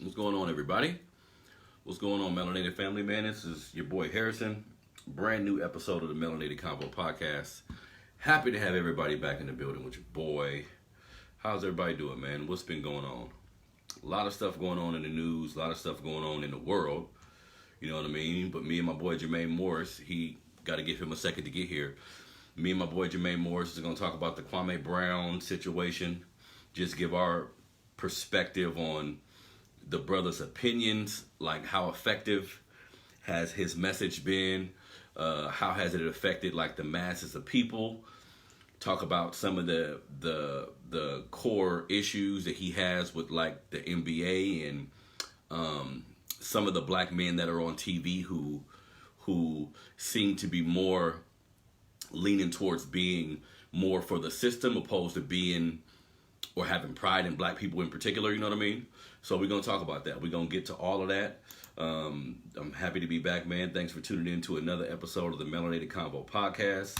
What's going on, everybody? What's going on, Melanated family, man? This is your boy Harrison. Brand new episode of the Melanated Convo podcast. Happy to have everybody back in the building with your boy. How's everybody doing, man? What's been going on? A lot of stuff going on in the news, a lot of stuff going on in the world. You know what I mean? But me and my boy Jermaine Morris, he got to give him a second to get here. Me and my boy Jermaine Morris is going to talk about the Kwame Brown situation. Just give our perspective on the brother's opinions, like how effective has his message been, how has it affected like the masses of people. Talk about some of the core issues that he has with like the NBA and some of the black men that are on TV who seem to be more leaning towards being more for the system opposed to being or having pride in black people in particular, you know what I mean? So we're going to talk about that. We're going to get to all of that. I'm happy to be back, man. Thanks for tuning in to another episode of the Melanated Convo podcast.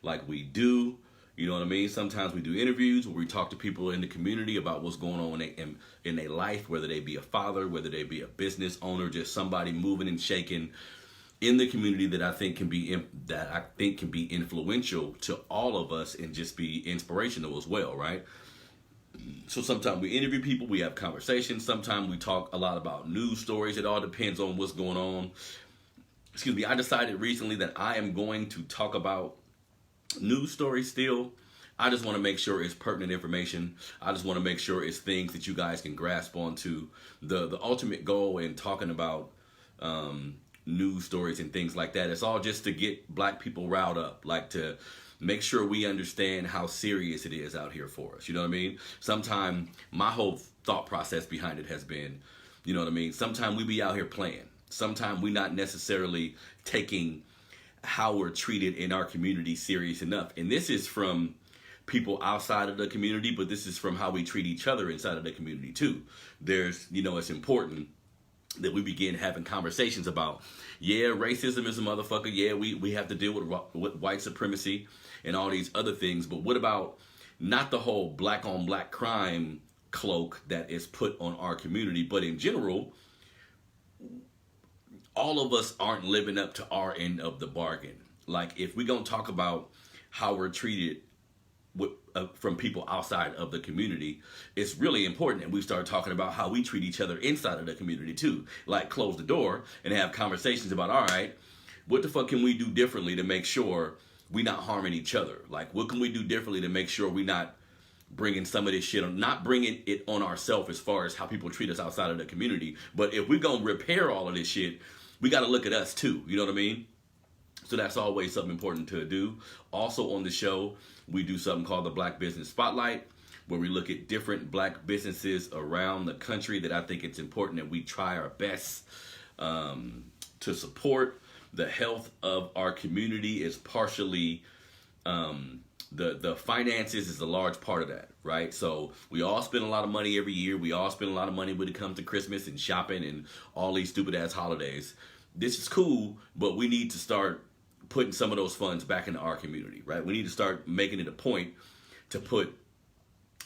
Like we do, you know what I mean? Sometimes we do interviews where we talk to people in the community about what's going on in their life, whether they be a father, whether they be a business owner, just somebody moving and shaking in the community that I think can be influential to all of us and just be inspirational as well, right? So sometimes we interview people, we have conversations. Sometimes we talk a lot about news stories. It all depends on what's going on. Excuse me. I decided recently that I am going to talk about news stories still. I just want to make sure it's pertinent information. I just want to make sure it's things that you guys can grasp onto. The ultimate goal in talking about news stories and things like that, it's all just to get black people riled up, like to make sure we understand how serious it is out here for us. You know what I mean? Sometimes my whole thought process behind it has been, you know what I mean? Sometimes we be out here playing. Sometimes we not necessarily taking how we're treated in our community serious enough. And this is from people outside of the community, but this is from how we treat each other inside of the community too. There's, you know, it's important that we begin having conversations about, yeah, racism is a motherfucker. Yeah, we have to deal with white supremacy and all these other things. But what about not the whole black on black crime cloak that is put on our community, but in general, all of us aren't living up to our end of the bargain. Like if we're going to talk about how we're treated from people outside of the community, it's really important that we start talking about how we treat each other inside of the community too. Like close the door and have conversations about, all right, what the fuck can we do differently to make sure we not harming each other? Like what can we do differently to make sure we not bringing some of this shit on, not bringing it on ourselves as far as how people treat us outside of the community. But if we're going to repair all of this shit, we got to look at us too. You know what I mean? So that's always something important to do. Also on the show, we do something called the Black Business Spotlight, where we look at different black businesses around the country that I think it's important that we try our best to support. The health of our community is partially, the finances is a large part of that, right? So we all spend a lot of money every year. We all spend a lot of money when it comes to Christmas and shopping and all these stupid ass holidays. This is cool, but we need to start putting some of those funds back into our community, right? We need to start making it a point to put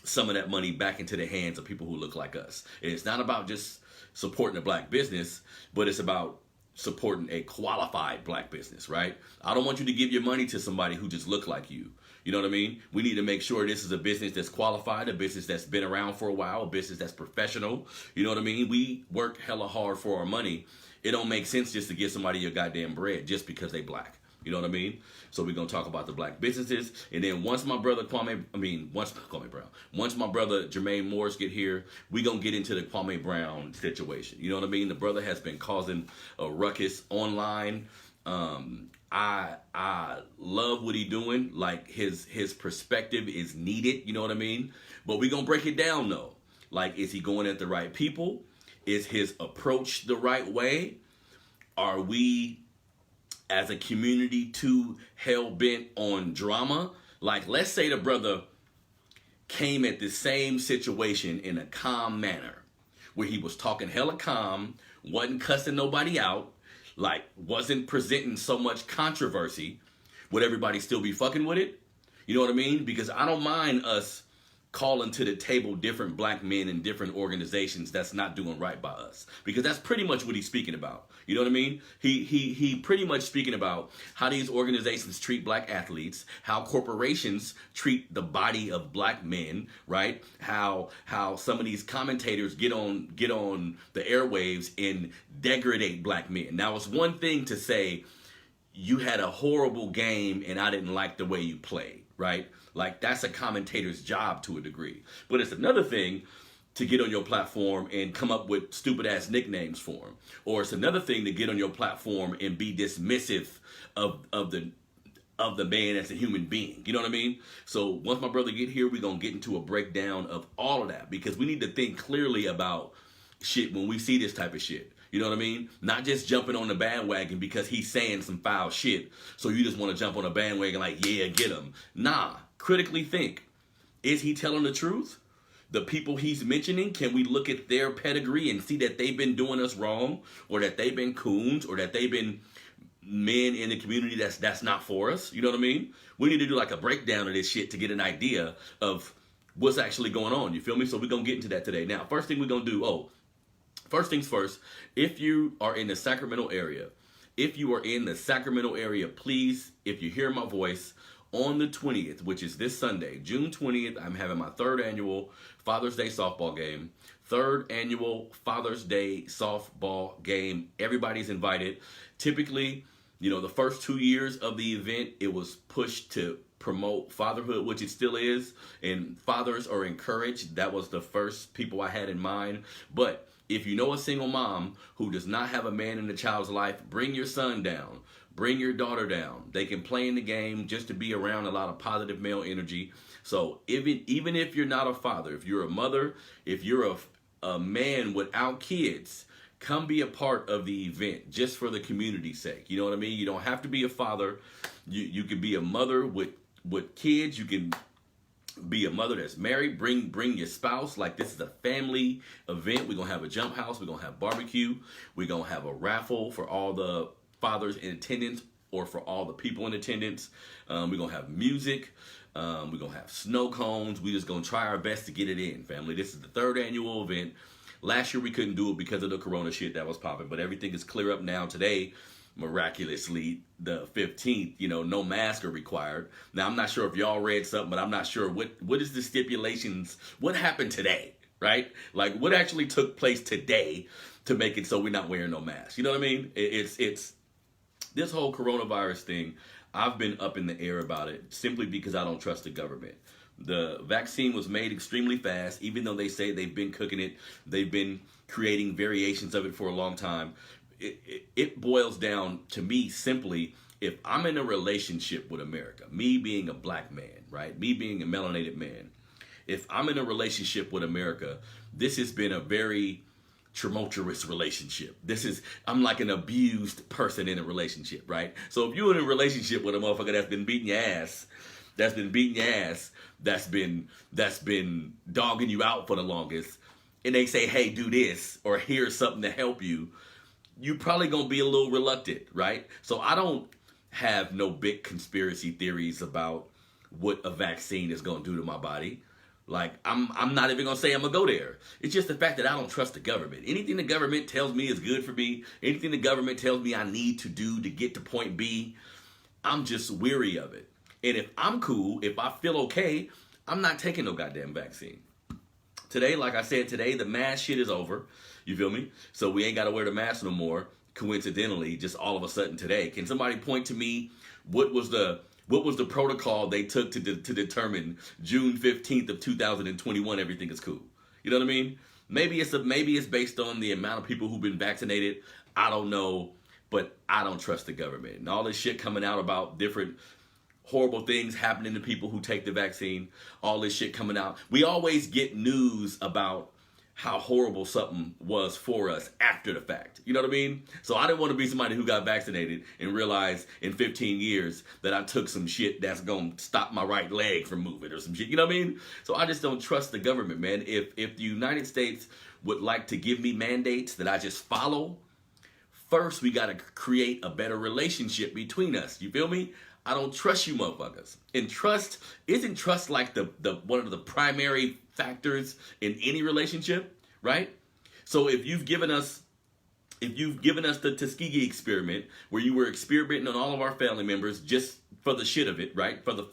some of that money back into the hands of people who look like us. And it's not about just supporting a black business, but it's about supporting a qualified black business, right? I don't want you to give your money to somebody who just look like you. You know what I mean? We need to make sure this is a business that's qualified, a business that's been around for a while, a business that's professional. You know what I mean? We work hella hard for our money. It don't make sense just to give somebody your goddamn bread just because they black. You know what I mean? So we're going to talk about the black businesses. And then once my brother once my brother Jermaine Morris get here, we're going to get into the Kwame Brown situation. You know what I mean? The brother has been causing a ruckus online. I love what he doing. Like his perspective is needed. You know what I mean? But we're going to break it down though. Like, is he going at the right people? Is his approach the right way? Are we as a community too hell-bent on drama? Like, let's say the brother came at the same situation in a calm manner, where he was talking hella calm, wasn't cussing nobody out, like wasn't presenting so much controversy. Would everybody still be fucking with it? You know what I mean? Because I don't mind us calling to the table different black men in different organizations that's not doing right by us, because that's pretty much what he's speaking about. You know what I mean? He pretty much speaking about how these organizations treat black athletes, how corporations treat the body of black men, right? How some of these commentators get on the airwaves and degrade black men. Now, it's one thing to say you had a horrible game and I didn't like the way you played, right? Like, that's a commentator's job to a degree. But it's another thing to get on your platform and come up with stupid ass nicknames for him. Or it's another thing to get on your platform and be dismissive of the man as a human being. You know what I mean? So once my brother get here, we're going to get into a breakdown of all of that, because we need to think clearly about shit when we see this type of shit. You know what I mean? Not just jumping on the bandwagon because he's saying some foul shit, so you just want to jump on a bandwagon like, yeah, get him. Nah, critically think. Is he telling the truth? The people he's mentioning, can we look at their pedigree and see that they've been doing us wrong, or that they've been coons, or that they've been men in the community that's not for us? You know what I mean? We need to do like a breakdown of this shit to get an idea of what's actually going on. You feel me? So we're going to get into that today. Now, first thing we're going to do, first things first, if you are in the Sacramento area, please, if you hear my voice, on the 20th, which is this Sunday, June 20th, I'm having my third annual Father's Day softball game. Everybody's invited. Typically, the first 2 years of the event, it was pushed to promote fatherhood, which it still is, and fathers are encouraged. That was the first people I had in mind. But if you know a single mom who does not have a man in the child's life, bring your son down. Bring your daughter down. They can play in the game just to be around a lot of positive male energy. So even if you're not a father, if you're a mother, if you're a man without kids, come be a part of the event just for the community's sake. You know what I mean? You don't have to be a father. You can be a mother with kids. You can be a mother that's married. Bring your spouse. Like, this is a family event. We're going to have a jump house. We're going to have barbecue. We're going to have a raffle for all the fathers in attendance, or for all the people in attendance. We're going to have music. We're going to have snow cones. We're just going to try our best to get it in, family. This is the third annual event. Last year we couldn't do it because of the corona shit that was popping, but everything is clear up now. Today, miraculously, the 15th, no mask are required. Now, I'm not sure if y'all read something, but I'm not sure what is the stipulations. What happened today, right? Like, what actually took place today to make it so we're not wearing no mask? You know what I mean? It's this whole coronavirus thing, I've been up in the air about it simply because I don't trust the government. The vaccine was made extremely fast, even though they say they've been cooking it. They've been creating variations of it for a long time. It boils down to me simply, if I'm in a relationship with America, me being a black man, right? Me being a melanated man. If I'm in a relationship with America, this has been a very tumultuous relationship. I'm like an abused person in a relationship, right? So if you're in a relationship with a motherfucker that's been beating your ass, that's been dogging you out for the longest, and they say, hey, do this, or here's something to help you, you probably gonna be a little reluctant, right? So I don't have no big conspiracy theories about what a vaccine is gonna do to my body. Like, I'm not even going to say I'm going to go there. It's just the fact that I don't trust the government. Anything the government tells me is good for me, anything the government tells me I need to do to get to point B, I'm just weary of it. And if I'm cool, if I feel okay, I'm not taking no goddamn vaccine. Today, like I said, the mask shit is over. You feel me? So we ain't got to wear the mask no more, coincidentally, just all of a sudden today. Can somebody point to me what was the protocol they took to determine June 15th of 2021 everything is cool? You know what I mean? Maybe it's based on the amount of people who've been vaccinated. I don't know, but I don't trust the government. And all this shit coming out about different horrible things happening to people who take the vaccine, all this shit coming out. We always get news about how horrible something was for us after the fact. You know what I mean? So I didn't want to be somebody who got vaccinated and realized in 15 years that I took some shit that's going to stop my right leg from moving or some shit. You know what I mean? So I just don't trust the government, man. If the United States would like to give me mandates that I just follow, first we got to create a better relationship between us. You feel me? I don't trust you motherfuckers. And trust, isn't trust like the one of the primary factors in any relationship, right? So if you've given us the Tuskegee experiment, where you were experimenting on all of our family members just for the shit of it, right? For the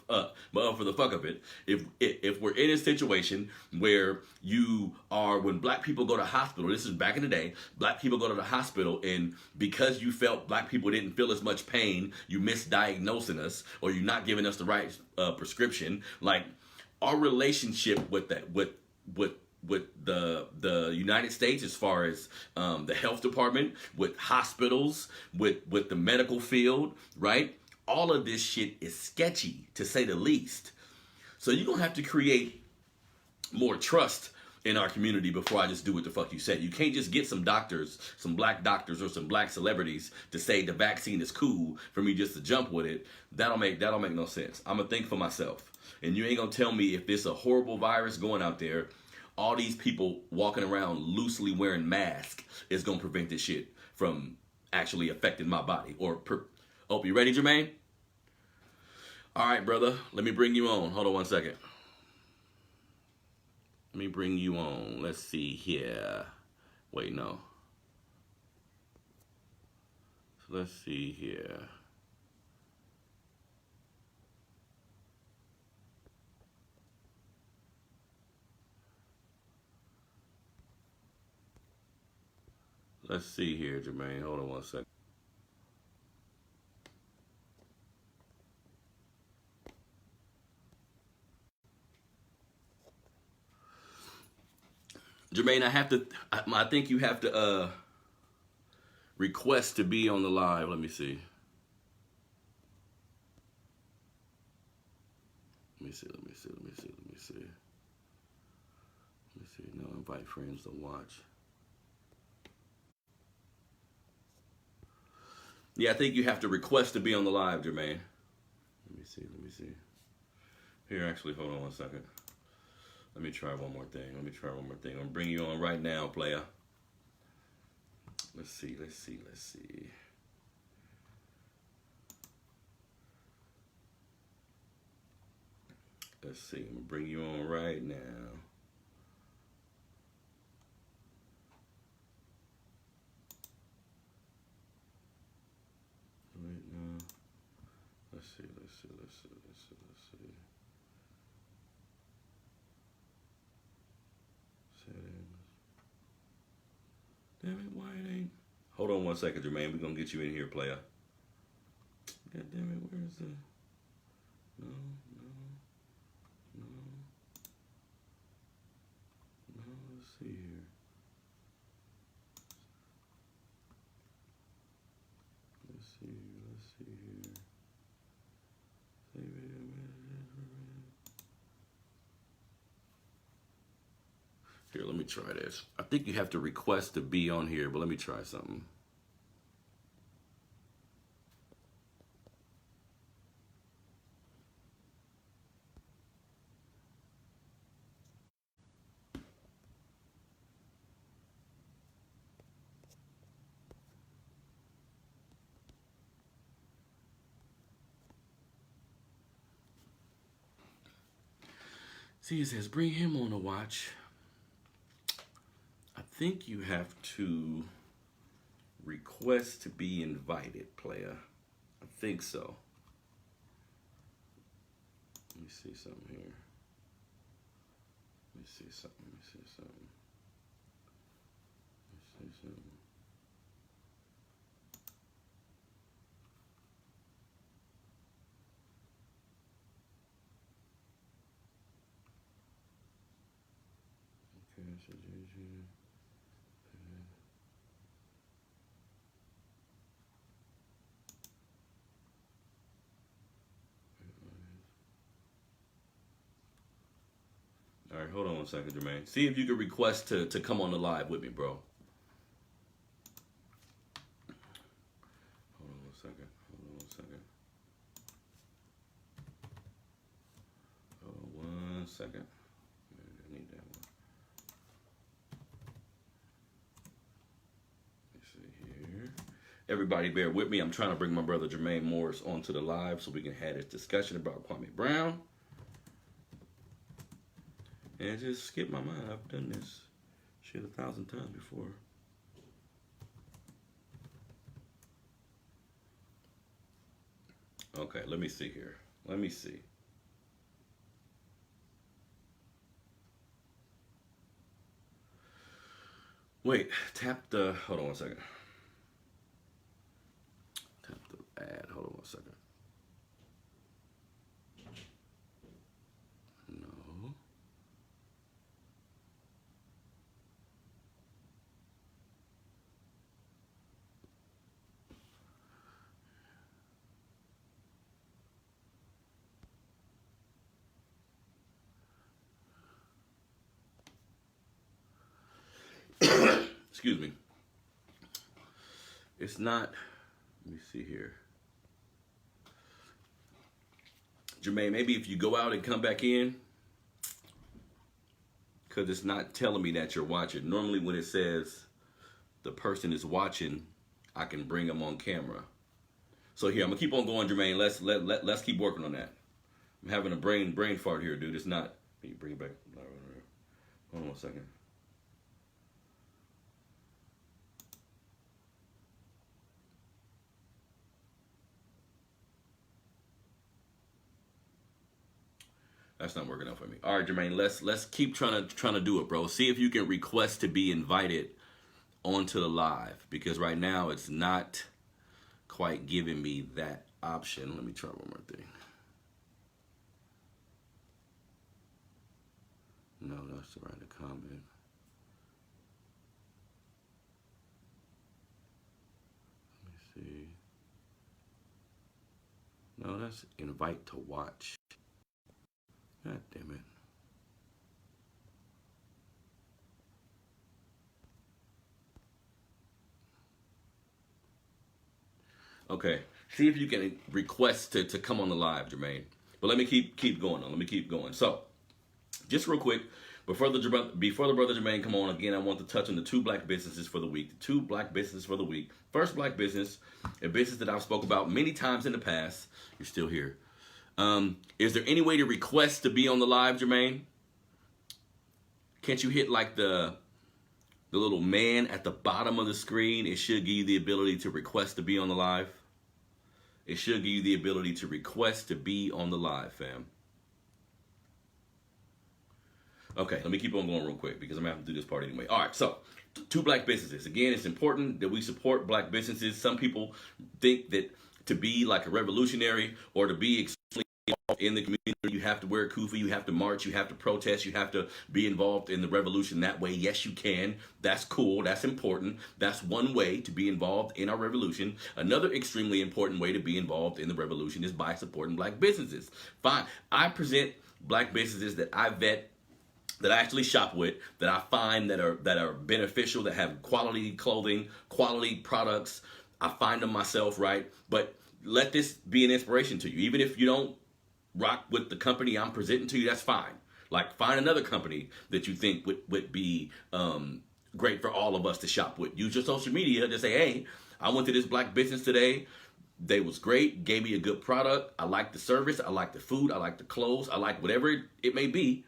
fuck of it. If we're in a situation where when black people go to hospital, this is back in the day, black people go to the hospital, and because you felt black people didn't feel as much pain, you misdiagnosing us, or you're not giving us the right prescription. Like, our relationship with that, with the United States, as far as the health department, with hospitals, with the medical field, right? All of this shit is sketchy, to say the least. So you're gonna have to create more trust in our community before I just do what the fuck you said. You can't just get some doctors, some black doctors or some black celebrities to say the vaccine is cool for me just to jump with it. That'll make no sense. I'm gonna think for myself. And you ain't gonna tell me if there's a horrible virus going out there, all these people walking around loosely wearing masks is gonna prevent this shit from actually affecting my body. Oh, you ready, Jermaine? All right, brother. Let me bring you on. Hold on one second. Let me bring you on. Let's see here. Wait, no. So let's see here. Let's see here, Jermaine. Hold on one second. Jermaine, I think you have to request to be on the live. Let me see. Let me see. No, invite friends to watch. Yeah, I think you have to request to be on the live, Jermaine. Let me see. Here, actually, hold on one second. Let me try one more thing. I'm gonna bring you on right now, player. Let's see. Let's see. I'm gonna bring you on right now. Let's see. Damn it, why it ain't? Hold on one second, Jermaine. We're gonna get you in here, player. God damn it, where's the... No. Let's see here. Let's see here. Here, let me try this. I think you have to request to be on here, but let me try something. See, it says bring him on to watch. I think you have to request to be invited, player. I think so. Let me see something here. Let me see something. All right, hold on one second, Jermaine. See if you can request to come on the live with me, bro. Hold on one second. I need that one. Let me see here. Everybody bear with me. I'm trying to bring my brother Jermaine Morris onto the live so we can have this discussion about Kwame Brown. And it just skipped my mind. I've done this shit 1,000 times before. Okay, let me see here. Let me see. Wait, tap the, hold on one second. Tap the ad, hold on one second. No. Excuse me. It's not, let me see here. Jermaine, maybe if you go out and come back in, because it's not telling me that you're watching. Normally when it says the person is watching, I can bring them on camera. So here, I'm gonna keep on going, Jermaine. Let's keep working on that. I'm having a brain fart here, dude. It's not, can you bring it back? Hold on one second. That's not working out for me. All right, Jermaine, let's keep trying to do it, bro. See if you can request to be invited onto the live, because right now it's not quite giving me that option. Let me try one more thing. No, that's the right comment. Let me see. No, that's invite to watch. God damn it. Okay. See if you can request to come on the live, Jermaine. But let me keep going on. Let me keep going. So, just real quick, before the brother Jermaine come on again, I want to touch on the 2 black businesses for the week. The 2 black businesses for the week. First black business, a business that I've spoke about many times in the past. You're still here. Is there any way to request to be on the live, Jermaine? Can't you hit like the little man at the bottom of the screen? It should give you the ability to request to be on the live. It should give you the ability to request to be on the live, fam. Okay, let me keep on going real quick because I'm going to have to do this part anyway. All right, so 2 black businesses. Again, it's important that we support black businesses. Some people think that to be like a revolutionary or to be in the community, you have to wear a kufi, you have to march, you have to protest, you have to be involved in the revolution that way. Yes, you can. That's cool. That's important. That's one way to be involved in our revolution. Another extremely important way to be involved in the revolution is by supporting black businesses. Fine. I present black businesses that I vet, that I actually shop with, that I find that are beneficial, that have quality clothing, quality products. I find them myself, right? But let this be an inspiration to you. Even if you don't rock with the company I'm presenting to you, that's fine. Like, find another company that you think would be great for all of us to shop with. Use your social media to say, hey, I went to this black business today. They was great, gave me a good product. I like the service. I like the food. I like the clothes. I like whatever it may be.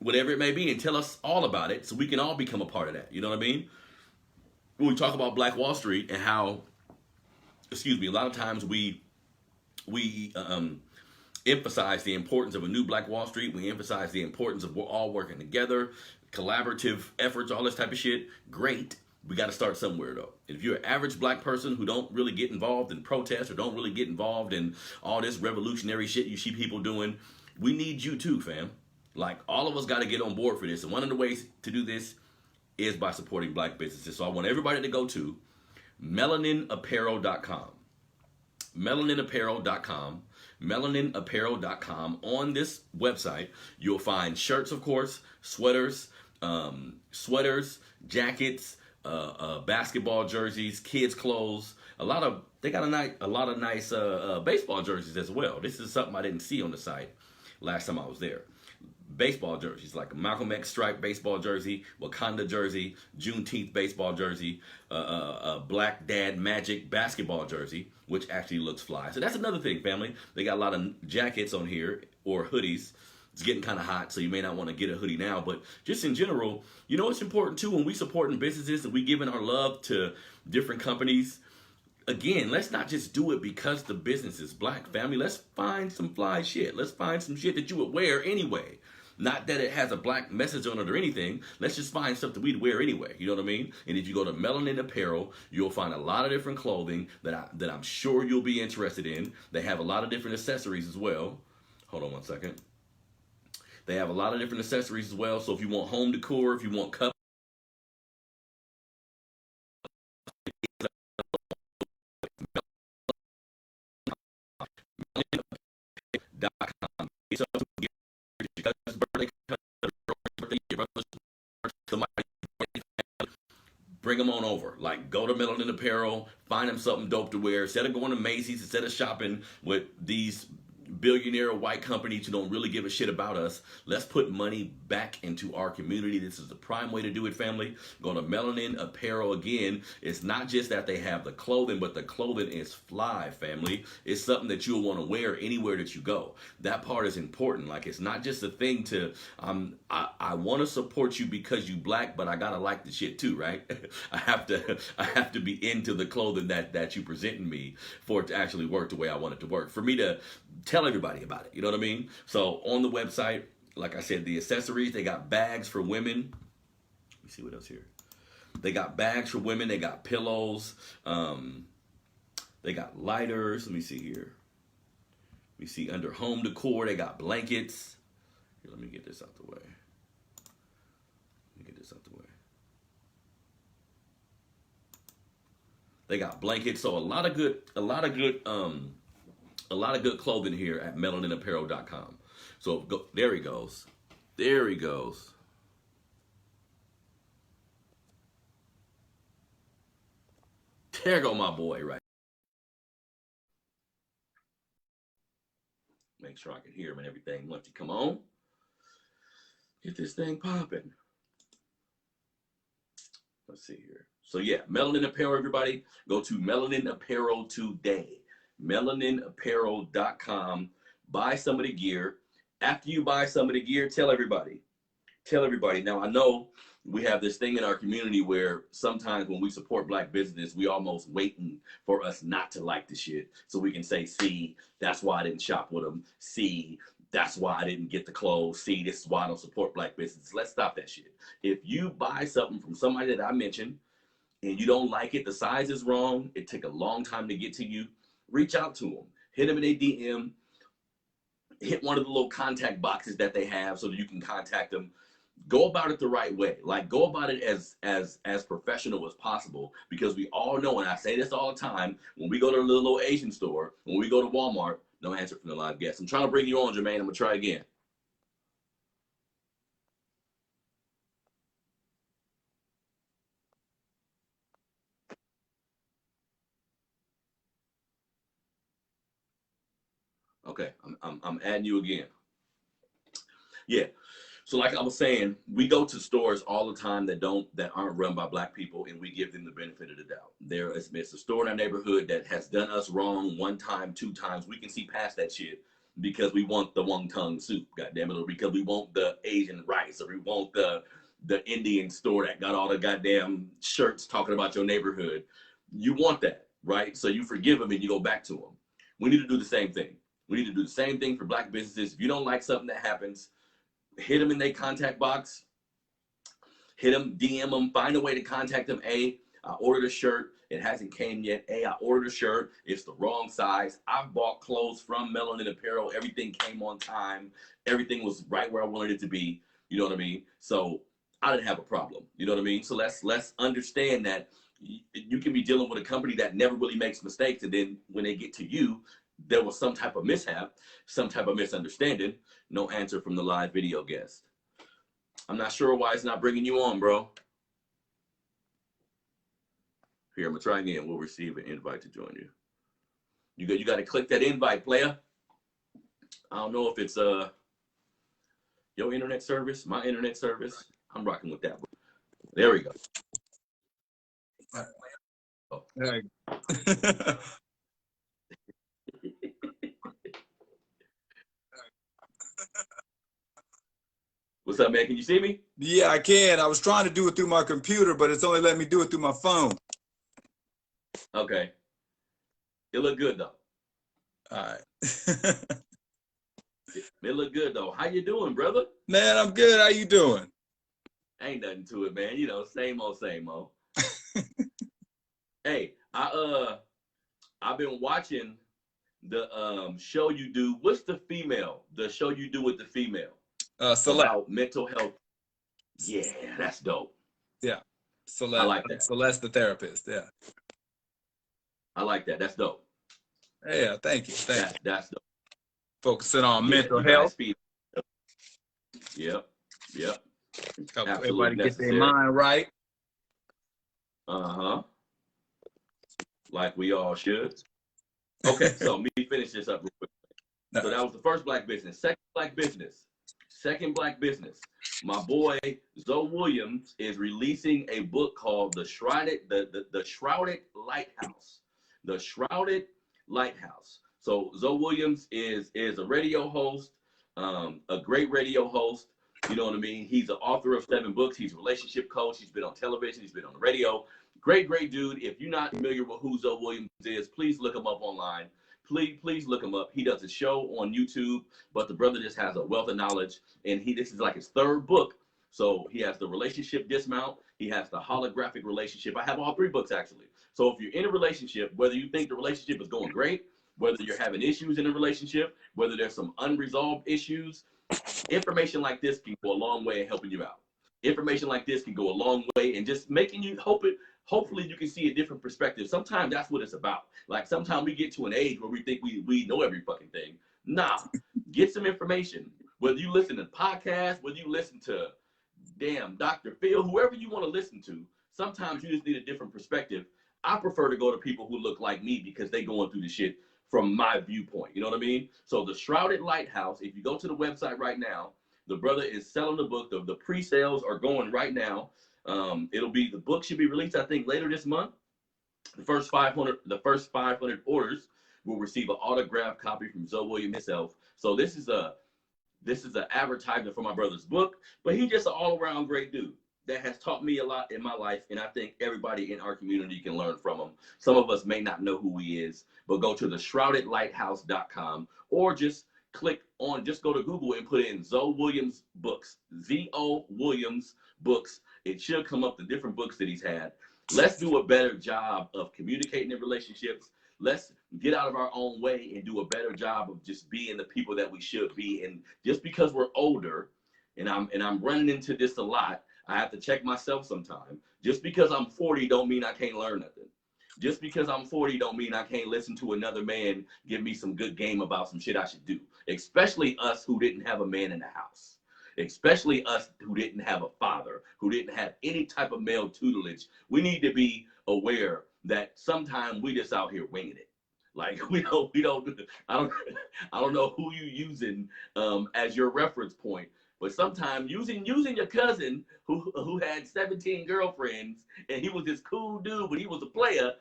Whatever it may be, and tell us all about it so we can all become a part of that. You know what I mean? When we talk about Black Wall Street and how, a lot of times we emphasize the importance of a new Black Wall Street. We emphasize the importance of we're all working together, collaborative efforts, all this type of shit. Great. We got to start somewhere, though. If you're an average black person who don't really get involved in protests or don't really get involved in all this revolutionary shit you see people doing, we need you too, fam. Like, all of us got to get on board for this. And one of the ways to do this is by supporting black businesses. So I want everybody to go to melaninapparel.com. Melaninapparel.com. Melaninapparel.com. On this website, you'll find shirts, of course, sweaters, jackets, basketball jerseys, kids' clothes. They got a lot of nice baseball jerseys as well. This is something I didn't see on the site last time I was there. baseball jerseys, like a Malcolm X stripe baseball jersey, Wakanda jersey, Juneteenth baseball jersey, Black Dad Magic basketball jersey, which actually looks fly. So that's another thing, family. They got a lot of jackets on here or hoodies. It's getting kind of hot, so you may not want to get a hoodie now, but just in general, you know what's important too when we supporting businesses and we giving our love to different companies. Again, let's not just do it because the business is black, family. Let's find some fly shit. Let's find some shit that you would wear anyway. Not that it has a black message on it or anything. Let's just find stuff that we'd wear anyway. You know what I mean? And if you go to Melanin Apparel, you'll find a lot of different clothing that I'm sure you'll be interested in. They have a lot of different accessories as well. Hold on one second. They have a lot of different accessories as well. So if you want home decor, if you want cups, bring them on over. Like, go to Melanin Apparel, find them something dope to wear. Instead of going to Macy's, instead of shopping with these billionaire white companies who don't really give a shit about us, let's put money back into our community. This is the prime way to do it, family. Go to Melanin Apparel. Again, it's not just that they have the clothing, but the clothing is fly, family. It's something that you'll want to wear anywhere that you go. That part is important. Like, it's not just a thing to I want to support you because you black, but I gotta like the shit too, right? I have to be into the clothing that you presenting me for it to actually work the way I want it to work. For me to tell everybody about it, you know what I mean? So on the website, like I said, the accessories, they got bags for women. Let me see what else here. They got bags for women. They got pillows. They got lighters. Let me see here. Let me see under home decor. They got blankets. Here, let me get this out the way. They got blankets. So a lot of good clothing here at melaninapparel.com. So there he goes. There he goes. There go my boy right. Make sure I can hear him and everything once you come on. Get this thing popping. Let's see here. So yeah, Melanin Apparel, everybody. Go to Melanin Apparel today. melaninapparel.com. Buy some of the gear. After you buy some of the gear, tell everybody. Tell everybody. Now, I know we have this thing in our community where sometimes when we support black business, we almost waiting for us not to like the shit so we can say, see, that's why I didn't shop with them. See, that's why I didn't get the clothes. See, this is why I don't support black business. Let's stop that shit. If you buy something from somebody that I mentioned and you don't like it, the size is wrong, it took a long time to get to you, reach out to them. Hit them in a DM. Hit one of the little contact boxes that they have so that you can contact them. Go about it the right way. Like, go about it as professional as possible, because we all know, and I say this all the time, when we go to the little Asian store, when we go to Walmart, no answer from the live guest. I'm trying to bring you on, Jermaine. I'm going to try again. Okay, I'm adding you again. Yeah. So like I was saying, we go to stores all the time that aren't run by black people, and we give them the benefit of the doubt. It's a store in our neighborhood that has done us wrong one time, two times. We can see past that shit because we want the wonton soup, goddamn it, or because we want the Asian rice, or we want the Indian store that got all the goddamn shirts talking about your neighborhood. You want that, right? So you forgive them and you go back to them. We need to do the same thing. We need to do the same thing for black businesses. If you don't like something that happens, hit them in their contact box, hit them, DM them, find a way to contact them. I ordered a shirt. It hasn't came yet. I ordered a shirt. It's the wrong size. I've bought clothes from Melanin Apparel. Everything came on time. Everything was right where I wanted it to be. You know what I mean? So I didn't have a problem. You know what I mean? So let's understand that you can be dealing with a company that never really makes mistakes, and then when they get to you, there was some type of mishap, some type of misunderstanding. No answer from the live video guest. I'm not sure why it's not bringing you on, bro. Here, I'm gonna try again. We'll receive an invite to join you. You got to click that invite, player. I don't know if it's Your internet service, my internet service. I'm rocking with that. There we go. Oh. Right. What's up, man? Can you see me? Yeah, I can. I was trying to do it through my computer, but it's only letting me do it through my phone. Okay. It look good though. All right. It look good though. How you doing, brother? Man, I'm good. How you doing? Ain't nothing to it, man. You know, same old, same old. Hey, I've been watching the show you do. What's the show you do with the female? Celeste. About mental health. Yeah, that's dope. Yeah. Celeste. I like that. Celeste the therapist. Yeah. I like that. That's dope. Yeah, thank you. That's dope. Focusing on mental health. Yep. Help everybody get their mind right. Uh-huh. Like we all should. Okay, so let me finish this up real quick. No. So that was the first black business. Second black business. My boy Zoe Williams is releasing a book called The Shrouded Lighthouse. The Shrouded Lighthouse. So Zoe Williams is a radio host, a great radio host. You know what I mean? He's the author of 7 books. He's a relationship coach. He's been on television. He's been on the radio. Great dude. If you're not familiar with who Zoe Williams is, please look him up online. Please look him up. He does a show on YouTube, but the brother just has a wealth of knowledge. And this is like his 3rd book. So he has the relationship dismount. He has the holographic relationship. I have all 3 books actually. So if you're in a relationship, whether you think the relationship is going great, whether you're having issues in a relationship, whether there's some unresolved issues, information like this can go a long way in helping you out. Information like this can go a long way in just making you hopefully you can see a different perspective. Sometimes that's what it's about. Like sometimes we get to an age where we think we know every fucking thing. Nah, get some information. Whether you listen to podcasts, whether you listen to Dr. Phil, whoever you want to listen to, sometimes you just need a different perspective. I prefer to go to people who look like me because they going through the shit from my viewpoint. You know what I mean? So the Shrouded Lighthouse, if you go to the website right now, the brother is selling the book. The pre-sales are going right now. The book should be released, I think, later this month. The first 500 orders will receive an autographed copy from Zoe Williams himself. So this is an advertisement for my brother's book, but he's just an all-around great dude that has taught me a lot in my life, and I think everybody in our community can learn from him. Some of us may not know who he is, but go to the shroudedlighthouse.com or just go to Google and put in Zoe Williams books, Z-O Williams books. It should come up the different books that he's had. Let's do a better job of communicating in relationships. Let's get out of our own way and do a better job of just being the people that we should be. And just because we're older, and I'm running into this a lot, I have to check myself sometime. Just because I'm 40 don't mean I can't learn nothing. Just because I'm 40 don't mean I can't listen to another man give me some good game about some shit I should do. Especially us who didn't have a man in the house. Especially us who didn't have a father, who didn't have any type of male tutelage. We need to be aware that sometimes we just out here winging it. Like I don't know who you using as your reference point, but sometimes using your cousin who had 17 girlfriends and he was this cool dude, but he was a player.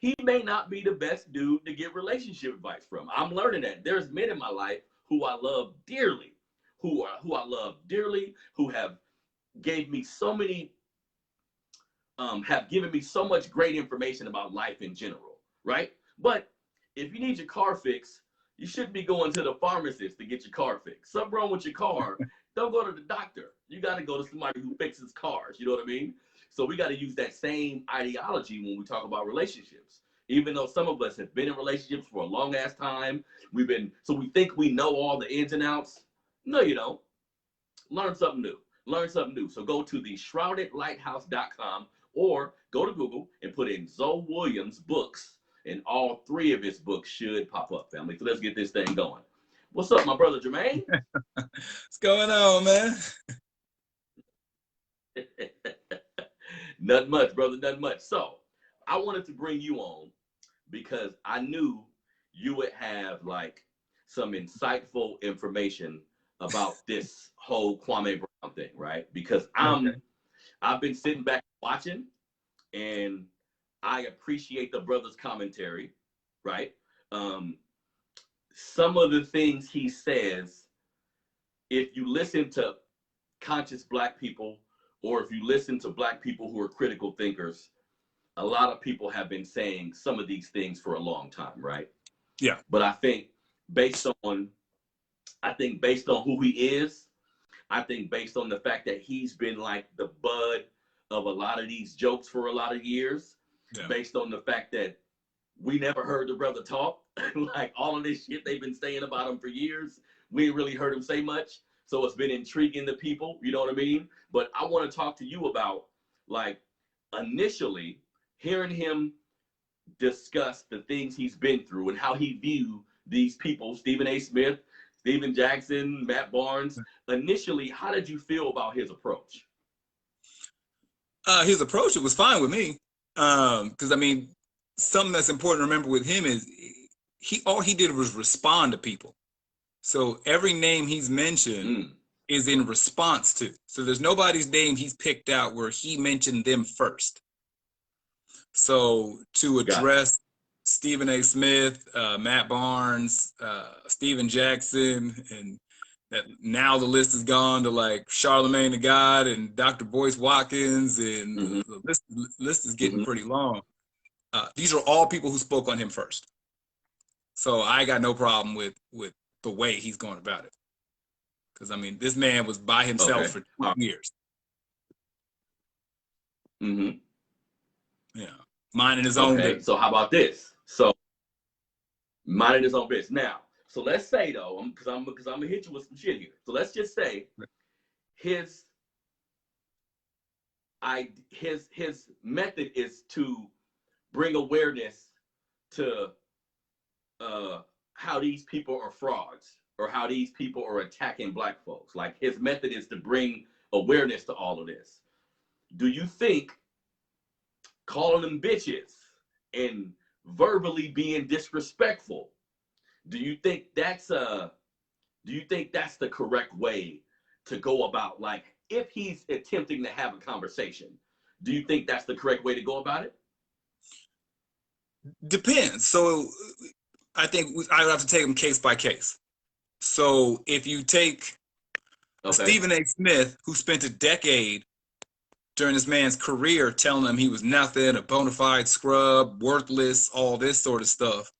He may not be the best dude to get relationship advice from. I'm learning that. There's men in my life who I love dearly, who have gave me so many, have given me so much great information about life in general, right? But if you need your car fixed, you shouldn't be going to the pharmacist to get your car fixed. Something wrong with your car, don't go to the doctor. You got to go to somebody who fixes cars. You know what I mean? So we got to use that same ideology when we talk about relationships. Even though some of us have been in relationships for a long ass time, we think we know all the ins and outs. No, you don't. Learn something new. So go to the shroudedlighthouse.com or go to Google and put in Zoe Williams books, and all 3 of his books should pop up, family. So let's get this thing going. What's up, my brother Jermaine? What's going on, man? Nothing much, brother, nothing much. So I wanted to bring you on because I knew you would have like some insightful information about this whole Kwame Brown thing, right? Because Okay. I've been sitting back watching, and I appreciate the brother's commentary, right? Some of the things he says, if you listen to conscious Black people, or if you listen to Black people who are critical thinkers, a lot of people have been saying some of these things for a long time, right? Yeah. But I think based on who he is, I think based on the fact that he's been like the bud of a lot of these jokes for a lot of years, Yeah. based on the fact that we never heard the brother talk, like all of this shit they've been saying about him for years, we ain't really heard him say much. So it's been intriguing to people, you know what I mean? But I want to talk to you about, like, initially hearing him discuss the things he's been through and how he viewed these people, Stephen A. Smith, Steven Jackson, Matt Barnes. Initially, how did you feel about his approach? His approach, it was fine with me. Because I mean, something that's important to remember with him is all he did was respond to people. So every name he's mentioned is in response to. So there's nobody's name he's picked out where he mentioned them first. So to address Stephen A. Smith, Matt Barnes, Steven Jackson, and that now the list has gone to like Charlemagne the God and Dr. Boyce Watkins, and the list is getting pretty long. These are all people who spoke on him first. So I got no problem with the way he's going about it. Because I mean, this man was by himself for 2 years. Yeah. Minding his own business. So how about this? So minding his own business. Now, so let's say though, because I'm gonna hit you with some shit here. So let's just say his method is to bring awareness to how these people are frauds or how these people are attacking Black folks. Like, his method is to bring awareness to all of this. Do you think calling them bitches and verbally being disrespectful, do you think that's the correct way to go about, like, if he's attempting to have a conversation, do you think that's the correct way to go about it? Depends. So I think I would have to take them case by case. So if you take Stephen A. Smith, who spent a decade during this man's career telling him he was nothing, a bona fide scrub, worthless, all this sort of stuff,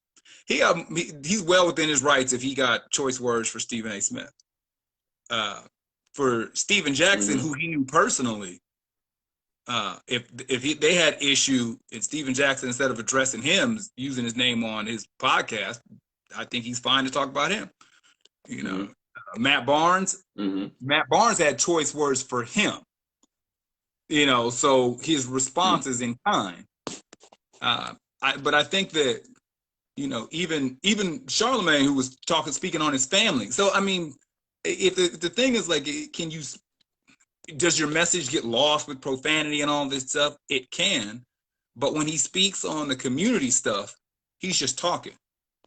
he's well within his rights if he got choice words for Stephen A. Smith. For Steven Jackson, who he knew personally, if they had issue and Steven Jackson, instead of addressing him, using his name on his podcast, I think he's fine to talk about him. You know, Matt Barnes had choice words for him. You know, so his response is in kind. But I think that, you know, even Charlemagne, who was speaking on his family. So I mean, if the thing is like, does your message get lost with profanity and all this stuff? It can, but when he speaks on the community stuff, he's just talking.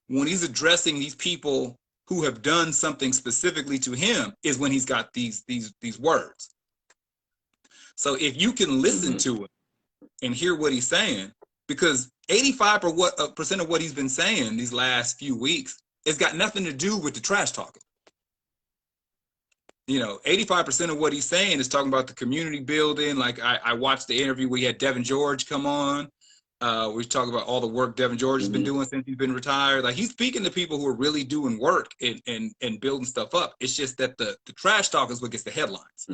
When he's addressing these people who have done something specifically to him, is when he's got these words. So if you can listen to it and hear what he's saying, because 85% of what he's been saying these last few weeks has got nothing to do with the trash talking. You know, 85% of what he's saying is talking about the community building. Like I watched the interview where he had Devin George come on. We talk about all the work Devin George has been doing since he's been retired. Like, he's speaking to people who are really doing work and building stuff up. It's just that the trash talk is what gets the headlines.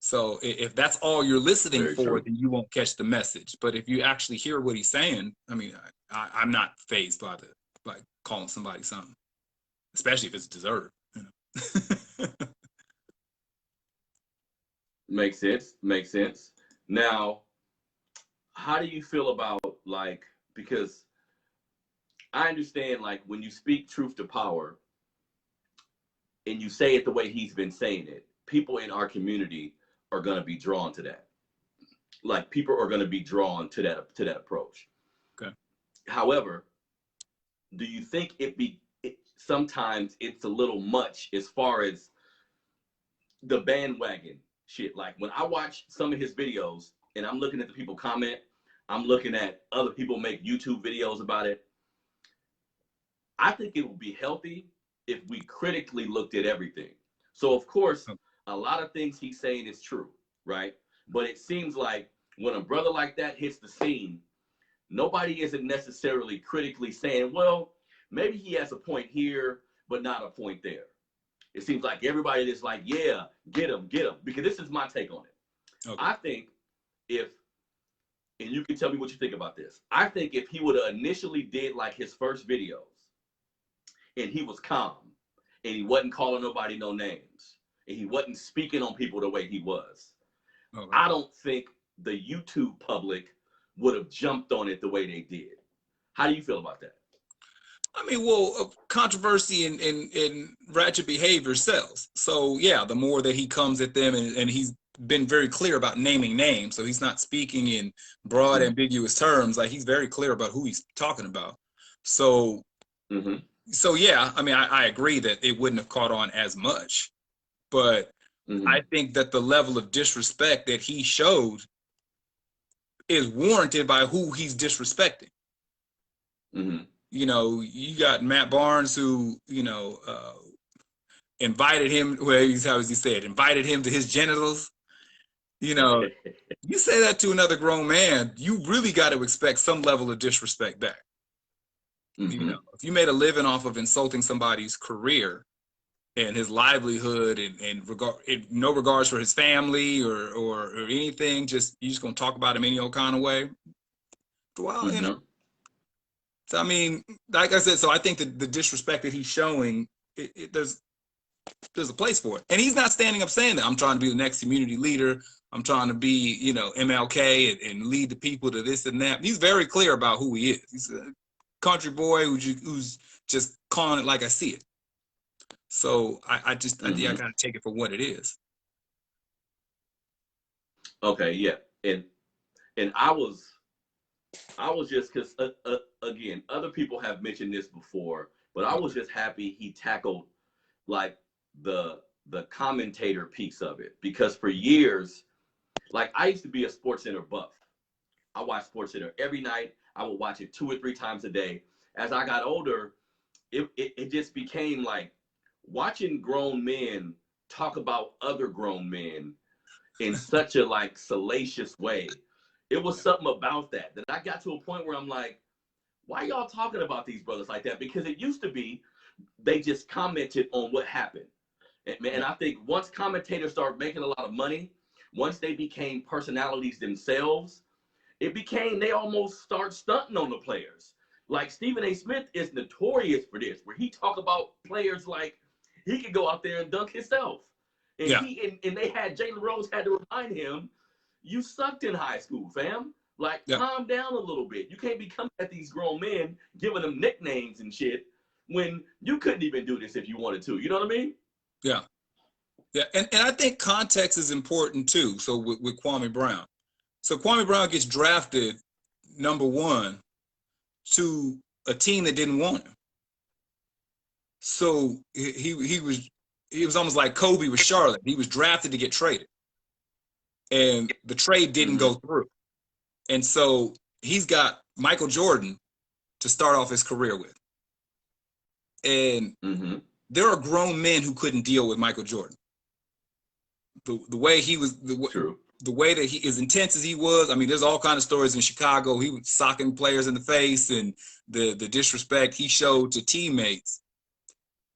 So if that's all you're listening for, then you won't catch the message. But if you actually hear what he's saying, I mean, I'm not fazed by calling somebody something, especially if it's deserved. You know? Makes sense. Now, how do you feel about, like, because I understand, like, when you speak truth to power and you say it the way he's been saying it, people in our community are going to be drawn to that. Like, people are going to be drawn to that approach. Okay. However, do you think sometimes it's a little much as far as the bandwagon shit. Like when I watch some of his videos and I'm looking at the people comment, I'm looking at other people make YouTube videos about it. I think it would be healthy if we critically looked at everything. So of course, a lot of things he's saying is true, right? But it seems like when a brother like that hits the scene, nobody isn't necessarily critically saying, well, maybe he has a point here, but not a point there. It seems like everybody is like, yeah, get him, because this is my take on it. Okay. I think if, and you can tell me what you think about this, I think if he would have initially did like his first videos and he was calm and he wasn't calling nobody no names and he wasn't speaking on people the way he was, okay, I don't think the YouTube public would have jumped on it the way they did. How do you feel about that? I mean, well, controversy and ratchet behavior sells. So yeah, the more that he comes at them, and he's been very clear about naming names, so he's not speaking in broad, ambiguous terms. Like he's very clear about who he's talking about. So, so yeah, I mean, I agree that it wouldn't have caught on as much, but I think that the level of disrespect that he showed is warranted by who he's disrespecting. You know, you got Matt Barnes who, you know, invited him, well, how was he said, invited him to his genitals. You know, you say that to another grown man, you really got to expect some level of disrespect back. You know, if you made a living off of insulting somebody's career and his livelihood and no regards for his family or anything, you're just gonna talk about him any old kind of way. Well, you know. So I mean, like I said, so I think that the disrespect that he's showing, there's a place for it, and he's not standing up saying that I'm trying to be the next community leader. I'm trying to be, you know, MLK and lead the people to this and that. He's very clear about who he is. He's a country boy who's just calling it like I see it. So I think I gotta take it for what it is. Okay, yeah, and I was just, because again, other people have mentioned this before, but I was just happy he tackled like the commentator piece of it, because for years, like I used to be a SportsCenter buff. I watched SportsCenter every night. I would watch it 2 or 3 times a day. As I got older, it just became like watching grown men talk about other grown men in such a like salacious way. It was something about that I got to a point where I'm like, why y'all talking about these brothers like that? Because it used to be they just commented on what happened. And I think once commentators started making a lot of money, once they became personalities themselves, it became they almost start stunting on the players. Like Stephen A. Smith is notorious for this, where he talk about players like he could go out there and dunk himself. And and they had Jalen Rose had to remind him, you sucked in high school, fam. Like, calm down a little bit. You can't be coming at these grown men, giving them nicknames and shit, when you couldn't even do this if you wanted to. You know what I mean? Yeah. Yeah, and I think context is important too. So with Kwame Brown. So Kwame Brown gets drafted #1 to a team that didn't want him. So he was almost like Kobe with Charlotte. He was drafted to get traded. And the trade didn't go through. And so he's got Michael Jordan to start off his career with. And there are grown men who couldn't deal with Michael Jordan. The way he was, the way that he, as intense as he was, I mean, there's all kinds of stories in Chicago. He was socking players in the face and the disrespect he showed to teammates.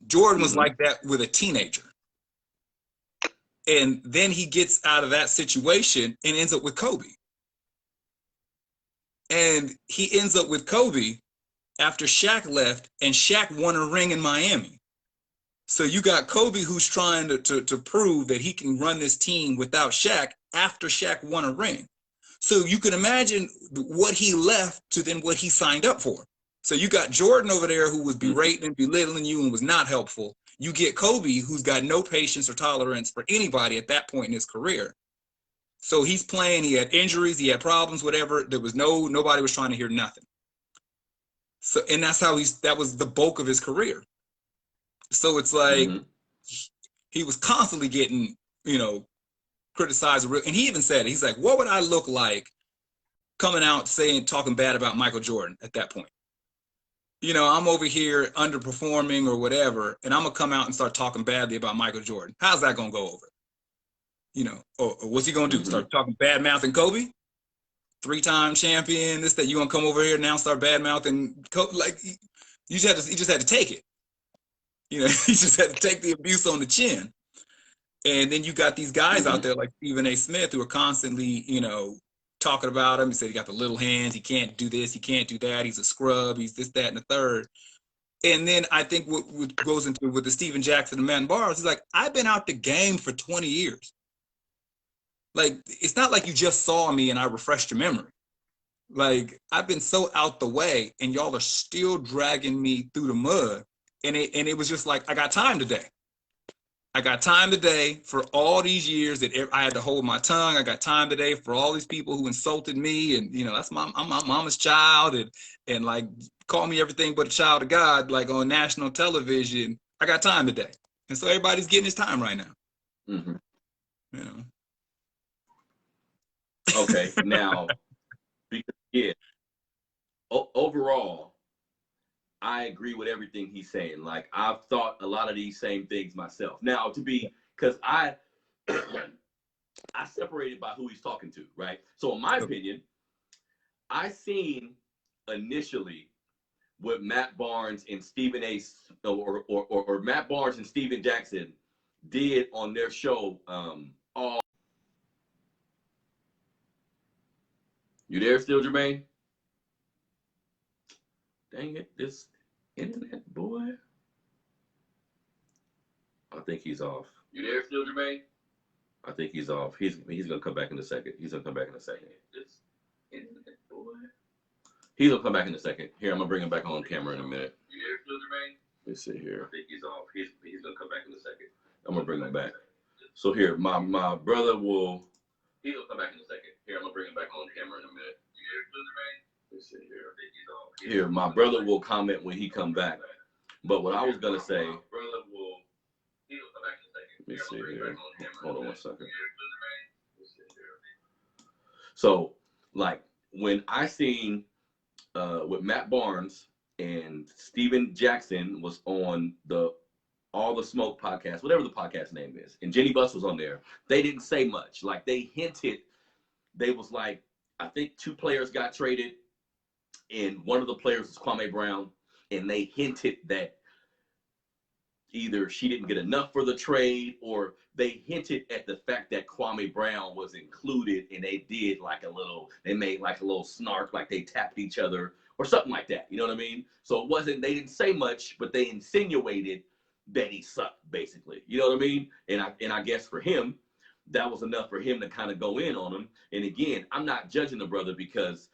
Jordan was like that with a teenager. And then he gets out of that situation and ends up with Kobe. And he ends up with Kobe after Shaq left, and Shaq won a ring in Miami. So you got Kobe who's trying to prove that he can run this team without Shaq after Shaq won a ring. So you can imagine what he left to then what he signed up for. So you got Jordan over there who was berating and belittling you and was not helpful. You get Kobe who's got no patience or tolerance for anybody at that point in his career. So he's playing, he had injuries, he had problems, whatever. There was nobody was trying to hear nothing. So, and that's how that was the bulk of his career. So it's like Mm-hmm. he was constantly getting, criticized. And he even said, he's like, what would I look like coming out talking bad about Michael Jordan at that point? I'm over here underperforming or whatever, and I'm gonna come out and start talking badly about Michael Jordan. How's that gonna go over? Or what's he gonna do? Mm-hmm. Start talking bad mouthing Kobe, 3-time champion? This that you gonna come over here now and start bad mouthing Kobe? Like you just had to take it. You just had to take the abuse on the chin. And then you got these guys Mm-hmm. out there like Stephen A. Smith who are constantly, talking about him. He said he got the little hands. He can't do this. He can't do that. He's a scrub. He's this, that, and the third. And then I think what goes into with the Steven Jackson and Matt Barnes is like, I've been out the game for 20 years. Like, it's not like you just saw me and I refreshed your memory. Like, I've been so out the way and y'all are still dragging me through the mud. And it was just like, I got time today. I got time today for all these years that I had to hold my tongue. I got time today for all these people who insulted me, and I'm my mama's child, and like call me everything but a child of God, like on national television. I got time today, and so everybody's getting his time right now. Mm-hmm. You know. Okay, now, because yeah, overall, I agree with everything he's saying. Like I've thought a lot of these same things myself. Now, because I I separated by who he's talking to, right? So in my opinion, I seen initially what Matt Barnes and Stephen A. or Matt Barnes and Steven Jackson did on their show. All you there still, Jermaine? Dang it, this internet boy. I think he's off. You there still, Jermaine? I think he's off. He's gonna come back in a second. He's gonna come back in a second. This internet boy. He's gonna come back in a second. Here, I'm gonna bring him back on camera in a minute. You there still, Jermaine? Let's see here. I think he's off. He's gonna come back in a second. I'm gonna bring him back. So here, my brother will. He'll come back in a second. Here, I'm gonna bring him back on camera in a minute. You there still, Jermaine? Let's see here. I think he's off. Here, my brother will comment when he come back. But what I was gonna say. Brother will. He'll come back in a second. Let me see here. Hold on one second. So, like, when I seen with Matt Barnes and Steven Jackson was on the All the Smoke podcast, whatever the podcast name is, and Jenny Buss was on there, they didn't say much. Like, they hinted, they was like, I think 2 players got traded, and one of the players was Kwame Brown, and they hinted that either she didn't get enough for the trade, or they hinted at the fact that Kwame Brown was included, and they made like a little snark, like they tapped each other or something like that. You know what I mean? So they didn't say much, but they insinuated that he sucked, basically. You know what I mean? And I guess for him, that was enough for him to kind of go in on him. And again, I'm not judging the brother because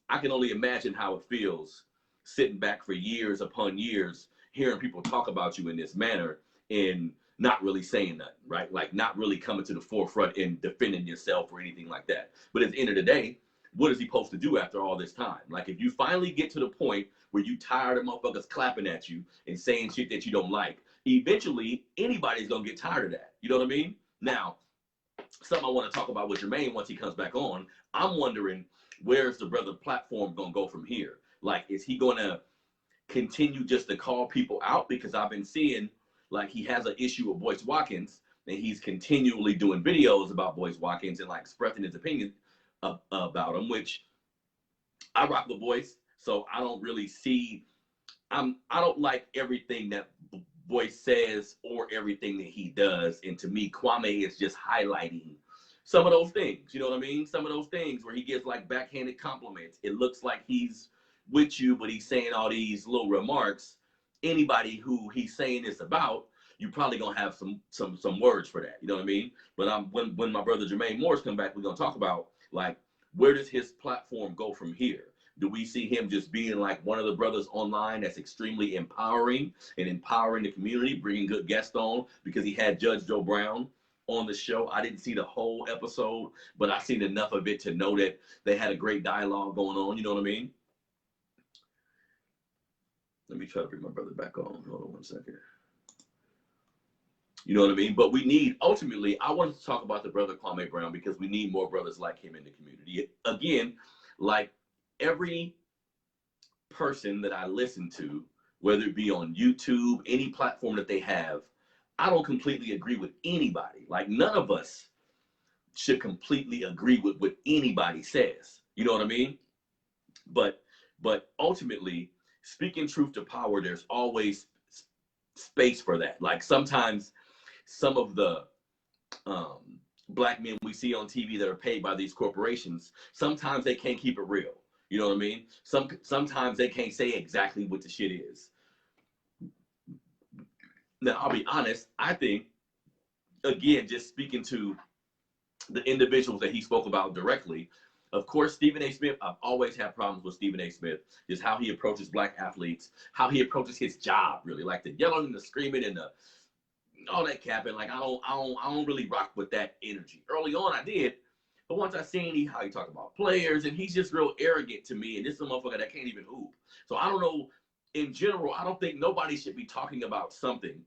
I can only imagine how it feels sitting back for years upon years, hearing people talk about you in this manner and not really saying nothing, right? Like not really coming to the forefront and defending yourself or anything like that. But at the end of the day, what is he supposed to do after all this time? Like if you finally get to the point where you tired of motherfuckers clapping at you and saying shit that you don't like, eventually anybody's gonna get tired of that. You know what I mean? Now, something I want to talk about with Jermaine once he comes back on, I'm wondering where's the brother platform gonna go from here? Like, is he gonna continue just to call people out? Because I've been seeing like he has an issue with Boyce Watkins and he's continually doing videos about Boyce Watkins and like expressing his opinion about him, which I rock with Boyce, so I don't really see. I don't like everything that Boyce says or everything that he does, and to me, Kwame is just highlighting some of those things. You know what I mean? Some of those things where he gives like backhanded compliments. It looks like he's with you, but he's saying all these little remarks. Anybody who he's saying this about, you probably gonna have some words for that. You know what I mean? But when my brother Jermaine Morris come back, we're gonna talk about like where does his platform go from here? Do we see him just being like one of the brothers online that's extremely empowering and empowering the community, bringing good guests on? Because he had Judge Joe Brown on the show. I didn't see the whole episode, but I seen enough of it to know that they had a great dialogue going on. You know what I mean? Let me try to bring my brother back on. Hold on one second. You know what I mean? But we need, ultimately, I wanted to talk about the brother Kwame Brown because we need more brothers like him in the community. Again, like every person that I listen to, whether it be on YouTube, any platform that they have, I don't completely agree with anybody. Like none of us should completely agree with what anybody says. You know what I mean? But ultimately, speaking truth to power, there's always space for that. Like sometimes some of the black men we see on TV that are paid by these corporations, sometimes they can't keep it real. You know what I mean? Sometimes they can't say exactly what the shit is. Now, I'll be honest, I think, again, just speaking to the individuals that he spoke about directly, of course, Stephen A. Smith, I've always had problems with Stephen A. Smith, just how he approaches black athletes, how he approaches his job, really, like the yelling and the screaming and the all that capping. Like I don't really rock with that energy. Early on, I did, but once I seen how he talked about players, and he's just real arrogant to me, and this is a motherfucker that can't even hoop. So I don't know. In general, I don't think nobody should be talking about something,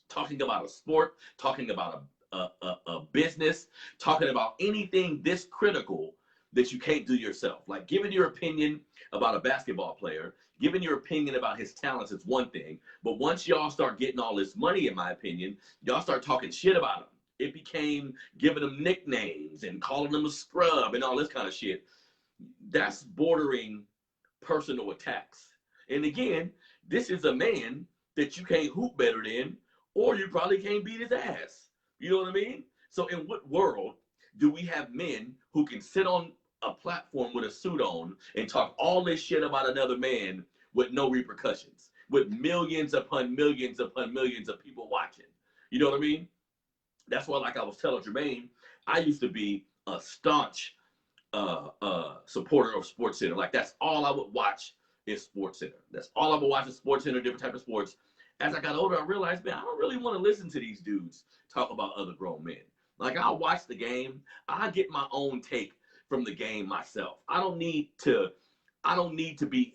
talking about a sport, talking about a business, talking about anything this critical that you can't do yourself. Like giving your opinion about a basketball player, giving your opinion about his talents is one thing, but once y'all start getting all this money, in my opinion, y'all start talking shit about him. It became giving him nicknames and calling him a scrub and all this kind of shit. That's bordering personal attacks. And again, this is a man that you can't hoop better than, or you probably can't beat his ass. You know what I mean? So in what world do we have men who can sit on a platform with a suit on and talk all this shit about another man with no repercussions, with millions upon millions upon millions of people watching? You know what I mean? That's why, like I was telling Jermaine, I used to be a staunch supporter of SportsCenter. Like that's all I would watch is SportsCenter. That's all I would watch is SportsCenter, different type of sports. As I got older, I realized, man, I don't really want to listen to these dudes talk about other grown men. Like I'll watch the game, I get my own take from the game myself. I don't need to be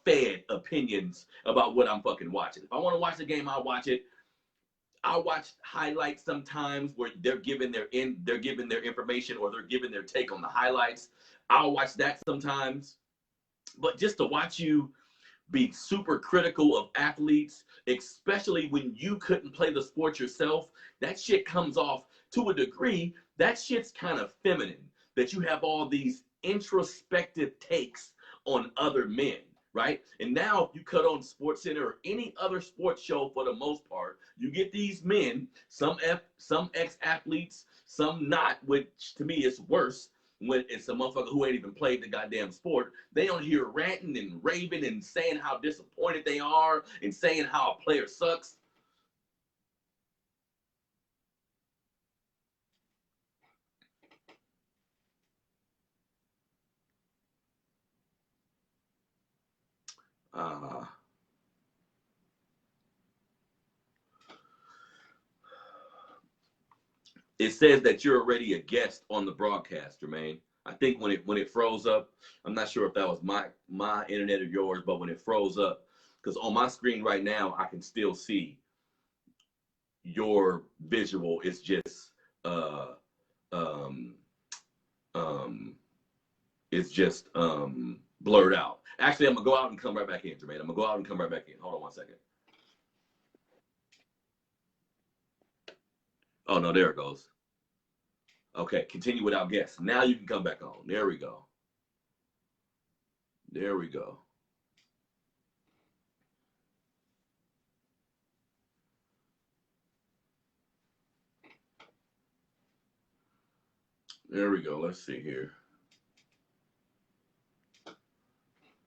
fed opinions about what I'm fucking watching. If I want to watch the game, I'll watch it. I'll watch highlights sometimes where they're giving their information or they're giving their take on the highlights. I'll watch that sometimes. But just to watch you be super critical of athletes, especially when you couldn't play the sport yourself, that shit comes off to a degree. That shit's kind of feminine, that you have all these introspective takes on other men, right? And now if you cut on SportsCenter or any other sports show, for the most part, you get these men, some ex-athletes, some not, which to me is worse when it's a motherfucker who ain't even played the goddamn sport. They on here ranting and raving and saying how disappointed they are and saying how a player sucks. It says that you're already a guest on the broadcast, Jermaine. I think when it froze up, I'm not sure if that was my internet or yours, but when it froze up, because on my screen right now, I can still see your visual. It's just blurred out. Actually, I'm gonna go out and come right back in, Jermaine. I'm gonna go out and come right back in. Hold on one second. Oh no, there it goes. Okay, continue without guests. Now you can come back on. There we go. There we go. There we go. Let's see here.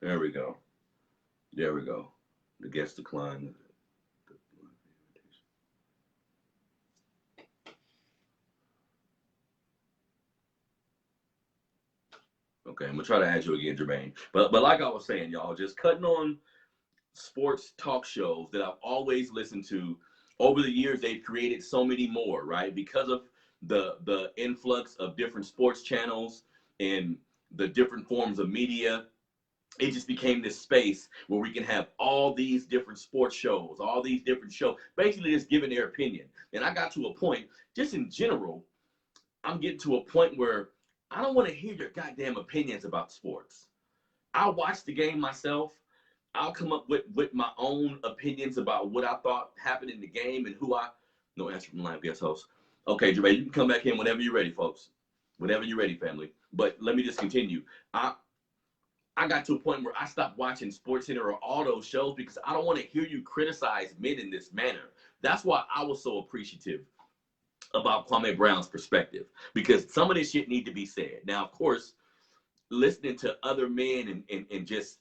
There we go. There we go. The guest declined. Okay, I'm gonna try to add you again, Jermaine. But like I was saying, y'all, just cutting on sports talk shows that I've always listened to over the years. They've created so many more, right? Because of the influx of different sports channels and the different forms of media. it just became this space where we can have all these different sports shows, all these different shows, basically just giving their opinion. And I got to a point, just in general, I'm getting to a point where I don't want to hear your goddamn opinions about sports. I'll watch the game myself. I'll come up with my own opinions about what I thought happened in the game and who I. No answer from live guest host. Okay, Jermaine, you can come back in whenever you're ready, folks. Whenever you're ready, family. But let me just continue. I got to a point where I stopped watching SportsCenter or all those shows because I don't want to hear you criticize men in this manner. That's why I was so appreciative about Kwame Brown's perspective, because some of this shit need to be said. Now, of course, listening to other men and just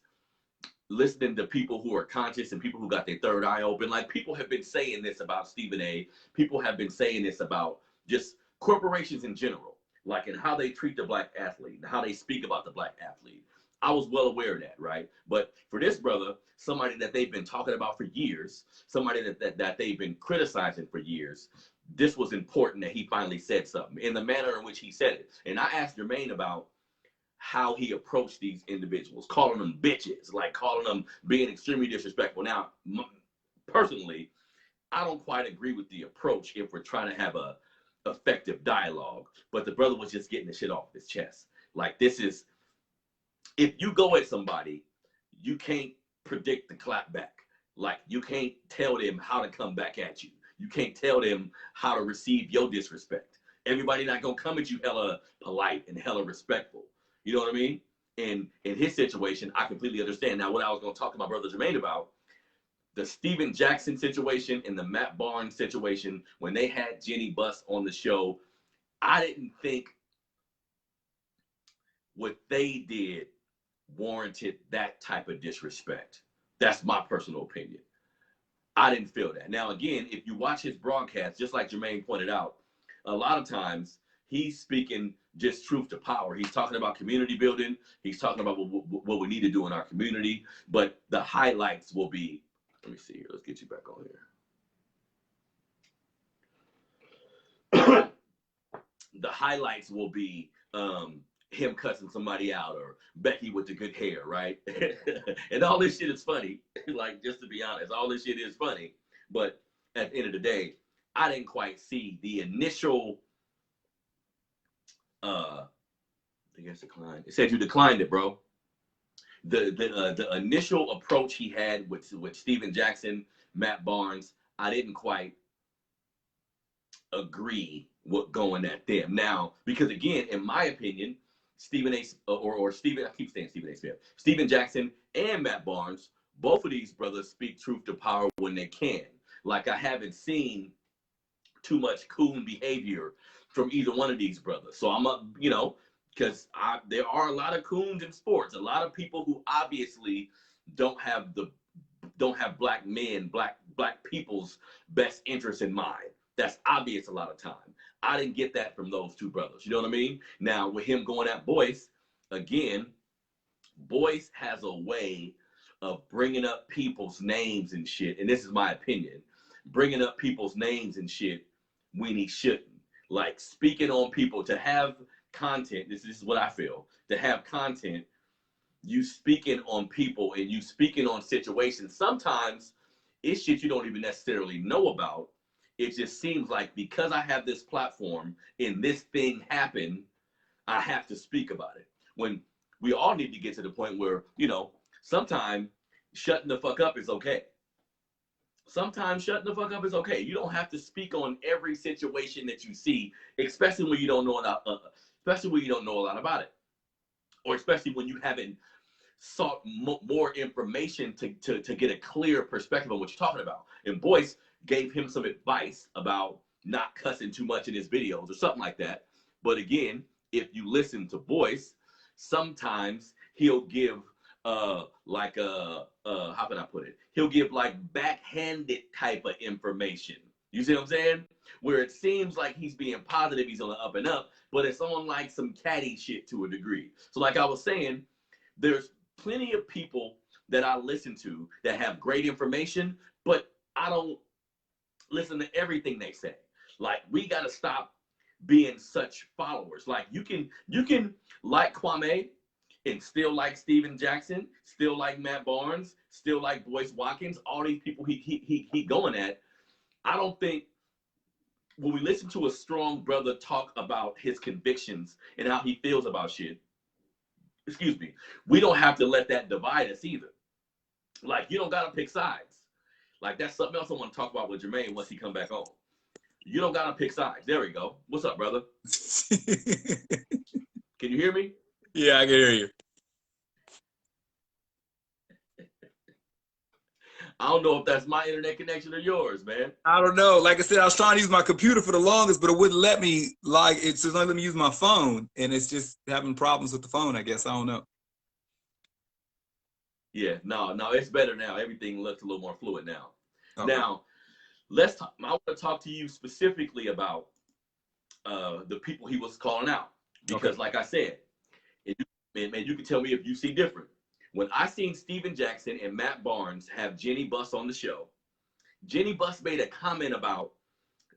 listening to people who are conscious and people who got their third eye open, like people have been saying this about Stephen A. People have been saying this about just corporations in general, like in how they treat the black athlete and how they speak about the black athlete. I was well aware of that, right? But for this brother, somebody that they've been talking about for years, somebody that they've been criticizing for years, this was important that he finally said something in the manner in which he said it. And I asked Jermaine about how he approached these individuals, calling them bitches, like calling them being extremely disrespectful. Now, personally, I don't quite agree with the approach if we're trying to have a effective dialogue, but the brother was just getting the shit off his chest. Like, this is, if you go at somebody, you can't predict the clap back. Like, you can't tell them how to come back at you. You can't tell them how to receive your disrespect. Everybody not gonna come at you hella polite and hella respectful. You know what I mean? And in his situation, I completely understand. Now, what I was gonna talk to my brother Jermaine about, the Steven Jackson situation and the Matt Barnes situation, when they had Jenny Buss on the show, I didn't think what they did warranted that type of disrespect. That's my personal opinion. I didn't feel that. Now, again, if you watch his broadcast, just like Jermaine pointed out, a lot of times he's speaking just truth to power. He's talking about community building. He's talking about what we need to do in our community. But the highlights will be, let me see here. Let's get you back on here. The highlights will be him cussing somebody out, or Becky with the good hair, right? And all this shit is funny. Like, just to be honest, all this shit is funny. But at the end of the day, I didn't quite see the initial, I guess decline. It said you declined it, bro. The initial approach he had with Steven Jackson, Matt Barnes, I didn't quite agree with going at them. Now, because again, in my opinion, Stephen A. or Stephen, I keep saying Stephen A. Smith, Steven Jackson and Matt Barnes, both of these brothers speak truth to power when they can. Like, I haven't seen too much coon behavior from either one of these brothers. So I'm up, you know, because there are a lot of coons in sports, a lot of people who obviously don't have black men, black people's best interests in mind. That's obvious a lot of time. I didn't get that from those two brothers. You know what I mean? Now, with him going at Boyce, again, Boyce has a way of bringing up people's names and shit, and this is my opinion, bringing up people's names and shit when he shouldn't. Like, speaking on people, to have content, this is what I feel, to have content, you speaking on people and you speaking on situations, sometimes it's shit you don't even necessarily know about. It just seems like because I have this platform and this thing happened, I have to speak about it. When we all need to get to the point where, you know, sometimes shutting the fuck up is okay. Sometimes shutting the fuck up is okay. You don't have to speak on every situation that you see, especially when you don't know a lot about it, or especially when you haven't sought more information to get a clear perspective on what you're talking about. And Boyce gave him some advice about not cussing too much in his videos or something like that. But again, if you listen to Boyce, sometimes he'll give how can I put it? He'll give like backhanded type of information. You see what I'm saying? Where it seems like he's being positive, he's on the up and up, but it's on like some catty shit to a degree. So like I was saying, there's plenty of people that I listen to that have great information, but I don't listen to everything they say. Like, we got to stop being such followers. Like, you can like Kwame, and still like Steven Jackson, still like Matt Barnes, still like Boyce Watkins, all these people he going at. I don't think when we listen to a strong brother talk about his convictions and how he feels about shit, excuse me, we don't have to let that divide us either. Like, you don't gotta pick sides. Like, that's something else I want to talk about with Jermaine once he come back on. You don't gotta pick sides. There we go. What's up, brother? Can you hear me? Yeah, I can hear you. I don't know if that's my internet connection or yours, man. I don't know. Like I said, I was trying to use my computer for the longest, but it wouldn't let me. Like, it's just not letting me use my phone, and it's just having problems with the phone, I guess. I don't know. Yeah, no, it's better now. Everything looks a little more fluid now. Okay. Now, let's talk. I want to talk to you specifically about the people he was calling out, because, like I said, man, you can tell me if you see different. When I seen Steven Jackson and Matt Barnes have Jenny Buss on the show, Jenny Buss made a comment about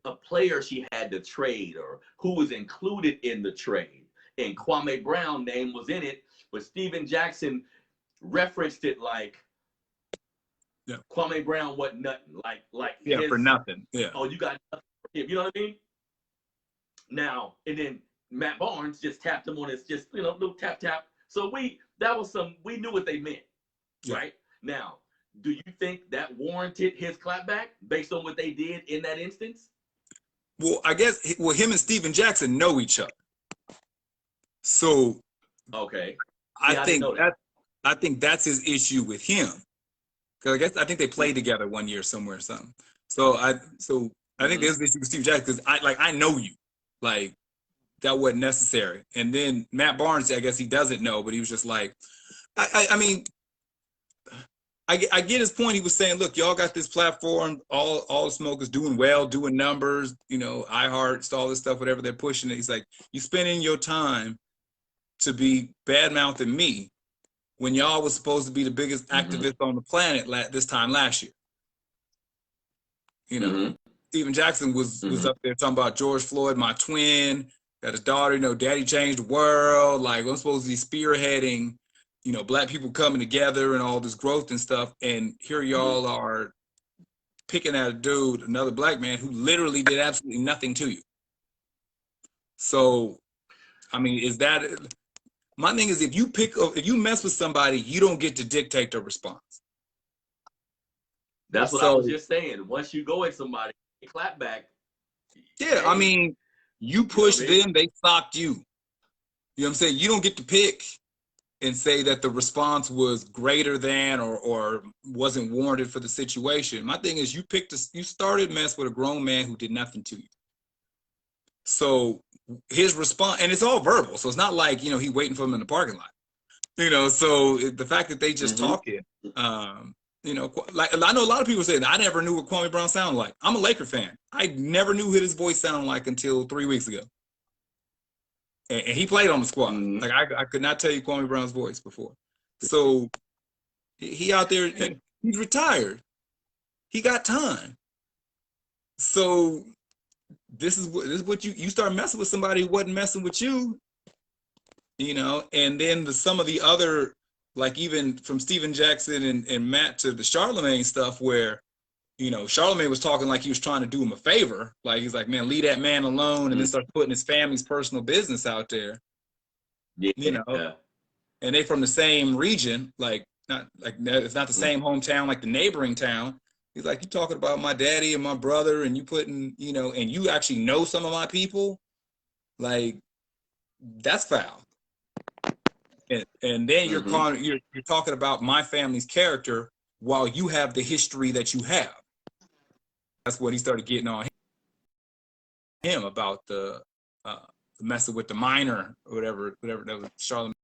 a player she had to trade or who was included in the trade, and Kwame Brown name was in it, but Steven Jackson referenced it like Kwame Brown wasn't nothing, like his, for nothing. Yeah. Oh, you got nothing for him. You know what I mean? Now, and then Matt Barnes just tapped him on his little tap. So we knew what they meant, right? Now, do you think that warranted his clapback based on what they did in that instance? Well, I guess him and Steven Jackson know each other. So okay. I think that's his issue with him. Because I think they played together one year somewhere or something. So I think there's an issue with Steven Jackson because I know you. Like, that wasn't necessary. And then Matt Barnes, I guess he doesn't know, but he was just like, I mean, I get his point. He was saying, look, y'all got this platform, all the smoke is doing well, doing numbers, iHeart, all this stuff, whatever they're pushing it. He's like, you spending your time to be bad-mouthing me when y'all was supposed to be the biggest activist on the planet this time last year. Steven Jackson was up there talking about George Floyd, my twin, got his daughter, daddy changed the world. Like, I'm supposed to be spearheading, black people coming together and all this growth and stuff. And here y'all are picking at a dude, another black man who literally did absolutely nothing to you. So, I mean, my thing is, if you mess with somebody, you don't get to dictate the response. That's what I was just saying. Once you go at somebody, you clap back. Yeah, I mean, you pushed them, they socked you. You know what I'm saying? You don't get to pick and say that the response was greater than or wasn't warranted for the situation. My thing is, you started mess with a grown man who did nothing to you. So his response, and it's all verbal, so it's not like, he waiting for him in the parking lot. So the fact that they just talking, like, I know a lot of people say that I never knew what Kwame Brown sounded like. I'm a Laker fan. I never knew what his voice sounded like until 3 weeks ago. And he played on the squad. Like, I could not tell you Kwame Brown's voice before. So he out there, he's retired. He got time. So this is what you start messing with somebody who wasn't messing with you, and then some of the other, like, even from Steven Jackson and Matt to the Charlemagne stuff where, Charlemagne was talking like he was trying to do him a favor. Like, he's like, man, leave that man alone, and then start putting his family's personal business out there. And they from the same region, like, it's not the same hometown like the neighboring town. He's like, you talking about my daddy and my brother, and you putting, and you actually know some of my people, like, that's foul. And then you're talking about my family's character while you have the history that you have. That's what he started getting on him about the messing with the minor or whatever that was Charlemagne.